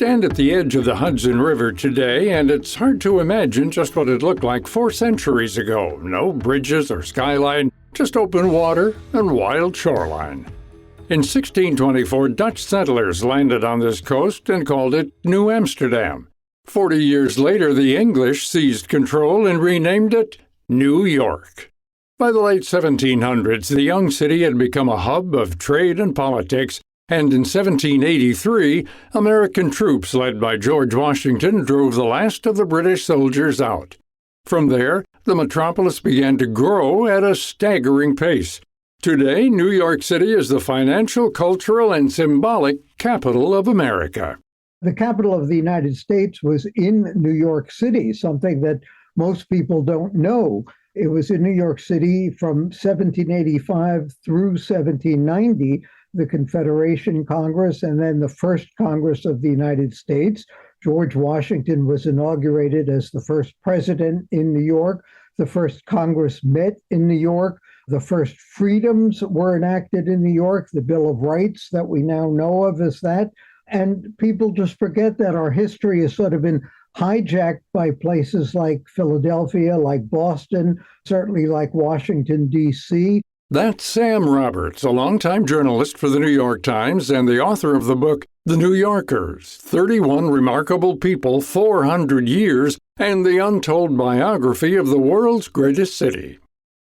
stand at the edge of the Hudson River today, and it's hard to imagine just what it looked like 4 centuries ago. No bridges or skyline, just open water and wild shoreline. In 1624, Dutch settlers landed on this coast and called it New Amsterdam. 40 years later, the English seized control and renamed it New York. By the late 1700s, the young city had become a hub of trade and politics, and in 1783, American troops led by George Washington drove the last of the British soldiers out. From there, the metropolis began to grow at a staggering pace. Today, New York City is the financial, cultural, and symbolic capital of America. The capital of the United States was in New York City, something that most people don't know. It was in New York City from 1785 through 1790, the Confederation Congress, and then the first Congress of the United States. George Washington was inaugurated as the first president in New York. The first Congress met in New York. The first freedoms were enacted in New York, the Bill of Rights that we now know of as that. And people just forget that our history has sort of been hijacked by places like Philadelphia, like Boston, certainly like Washington, D.C. That's Sam Roberts, a longtime journalist for the New York Times and the author of the book The New Yorkers, 31 Remarkable People, 400 Years, and the Untold Biography of the World's Greatest City.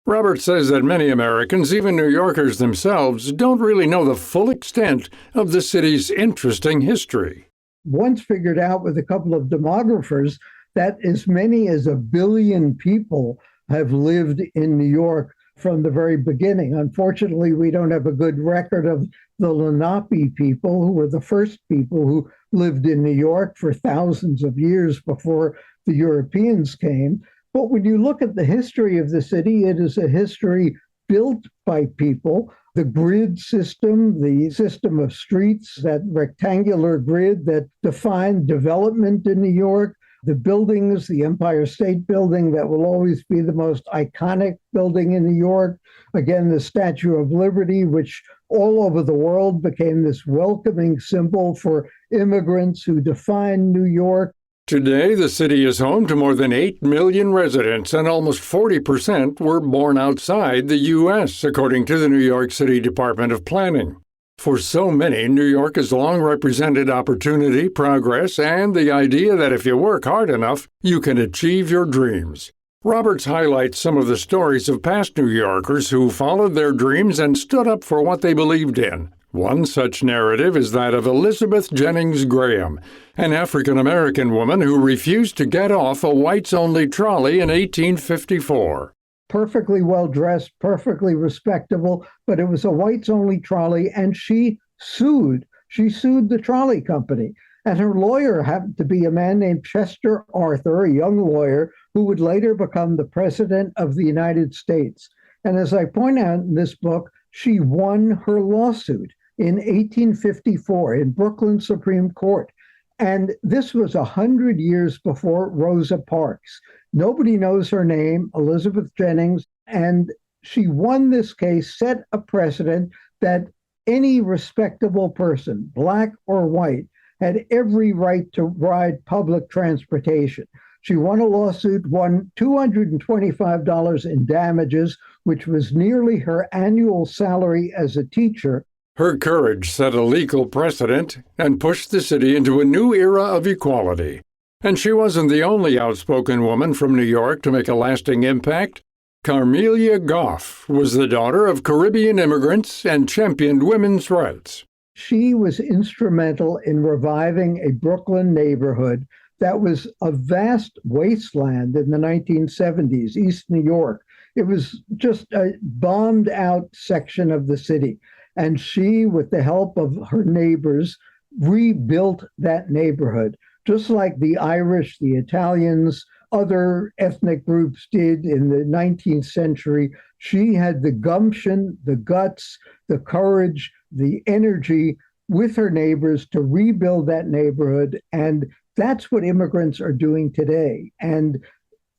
Roberts says that many Americans, even New Yorkers themselves, don't really know the full extent of the city's interesting history. Once figured out with a couple of demographers that as many as 1 billion people have lived in New York from the very beginning. Unfortunately, we don't have a good record of the Lenape people, who were the first people who lived in New York for thousands of years before the Europeans came. But when you look at the history of the city, it is a history built by people. The grid system, the system of streets, that rectangular grid that defined development in New York, the buildings, the Empire State Building that will always be the most iconic building in New York. Again, the Statue of Liberty, which all over the world became this welcoming symbol for immigrants who defined New York. Today, the city is home to more than 8 million residents, and almost 40% were born outside the U.S., according to the New York City Department of Planning. For so many, New York has long represented opportunity, progress, and the idea that if you work hard enough, you can achieve your dreams. Roberts highlights some of the stories of past New Yorkers who followed their dreams and stood up for what they believed in. One such narrative is that of Elizabeth Jennings Graham, an African-American woman who refused to get off a whites-only trolley in 1854. Perfectly well-dressed, perfectly respectable, but it was a whites-only trolley, and she sued. She sued the trolley company. And her lawyer happened to be a man named Chester Arthur, a young lawyer, who would later become the President of the United States. And as I point out in this book, she won her lawsuit in 1854 in Brooklyn Supreme Court. And this was 100 years before Rosa Parks. Nobody knows her name, Elizabeth Jennings, and she won this case, set a precedent that any respectable person, black or white, had every right to ride public transportation. She won a lawsuit, won $225 in damages, which was nearly her annual salary as a teacher. Her courage set a legal precedent and pushed the city into a new era of equality. And she wasn't the only outspoken woman from New York to make a lasting impact. Carmelia Goff was the daughter of Caribbean immigrants and championed women's rights. She was instrumental in reviving a Brooklyn neighborhood that was a vast wasteland in the 1970s, East New York. It was just a bombed out section of the city. And she, with the help of her neighbors, rebuilt that neighborhood, just like the Irish, the Italians, other ethnic groups did in the 19th century. She had the gumption, the guts, the courage, the energy with her neighbors to rebuild that neighborhood. And that's what immigrants are doing today. And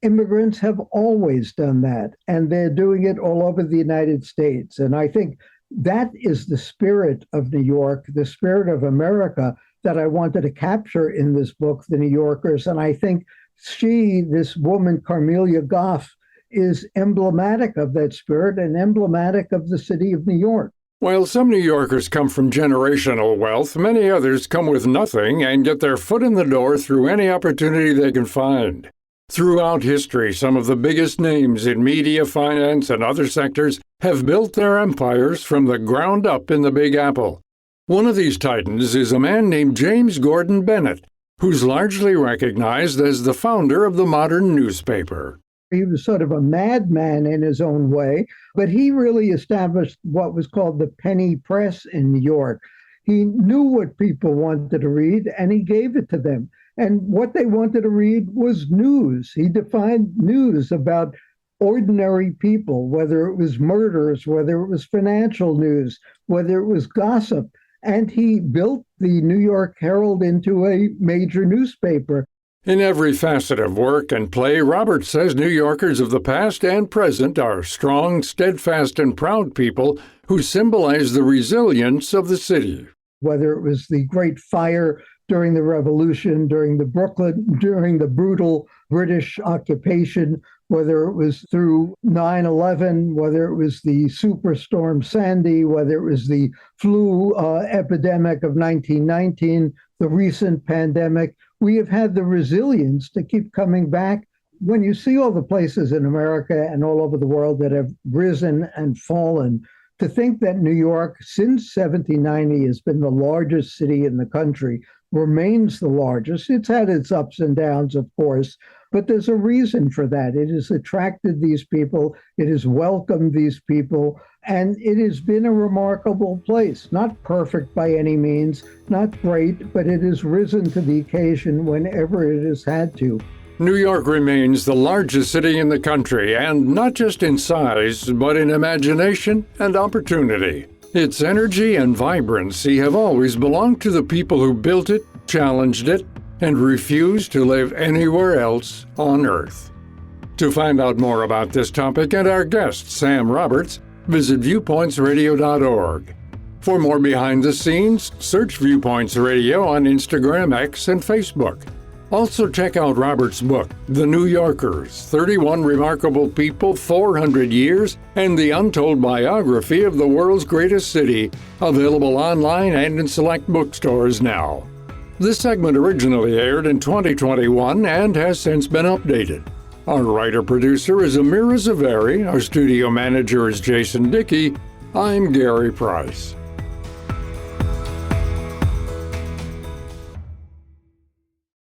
immigrants have always done that. And they're doing it all over the United States. And I think that is the spirit of New York, the spirit of America, that I wanted to capture in this book, The New Yorkers. And I think she, this woman, Carmelia Goff, is emblematic of that spirit and emblematic of the city of New York. While some New Yorkers come from generational wealth, many others come with nothing and get their foot in the door through any opportunity they can find. Throughout history, some of the biggest names in media, finance, and other sectors have built their empires from the ground up in the Big Apple. One of these titans is a man named James Gordon Bennett, who's largely recognized as the founder of the modern newspaper. He was sort of a madman in his own way, but he really established what was called the penny press in New York. He knew what people wanted to read, and he gave it to them. And what they wanted to read was news. He defined news about ordinary people, whether it was murders, whether it was financial news, whether it was gossip. And he built the New York Herald into a major newspaper. In every facet of work and play, Roberts says New Yorkers of the past and present are strong, steadfast, and proud people who symbolize the resilience of the city. Whether it was the Great Fire during the Revolution, during the brutal British occupation, whether it was through 9/11, whether it was the Superstorm Sandy, whether it was the flu epidemic of 1919, the recent pandemic, we have had the resilience to keep coming back. When you see all the places in America and all over the world that have risen and fallen, to think that New York, since 1790, has been the largest city in the country, remains the largest. It's had its ups and downs, of course, but there's a reason for that. It has attracted these people, it has welcomed these people, and it has been a remarkable place. Not perfect by any means, not great, but it has risen to the occasion whenever it has had to. New York remains the largest city in the country, and not just in size, but in imagination and opportunity. Its energy and vibrancy have always belonged to the people who built it, challenged it, and refused to live anywhere else on Earth. To find out more about this topic and our guest, Sam Roberts, visit viewpointsradio.org. For more behind the scenes, search Viewpoints Radio on Instagram, X, and Facebook. Also check out Robert's book, The New Yorkers, 31 Remarkable People, 400 Years, and the Untold Biography of the World's Greatest City, available online and in select bookstores now. This segment originally aired in 2021 and has since been updated. Our writer-producer is Amira Zaveri, our studio manager is Jason Dickey, I'm Gary Price.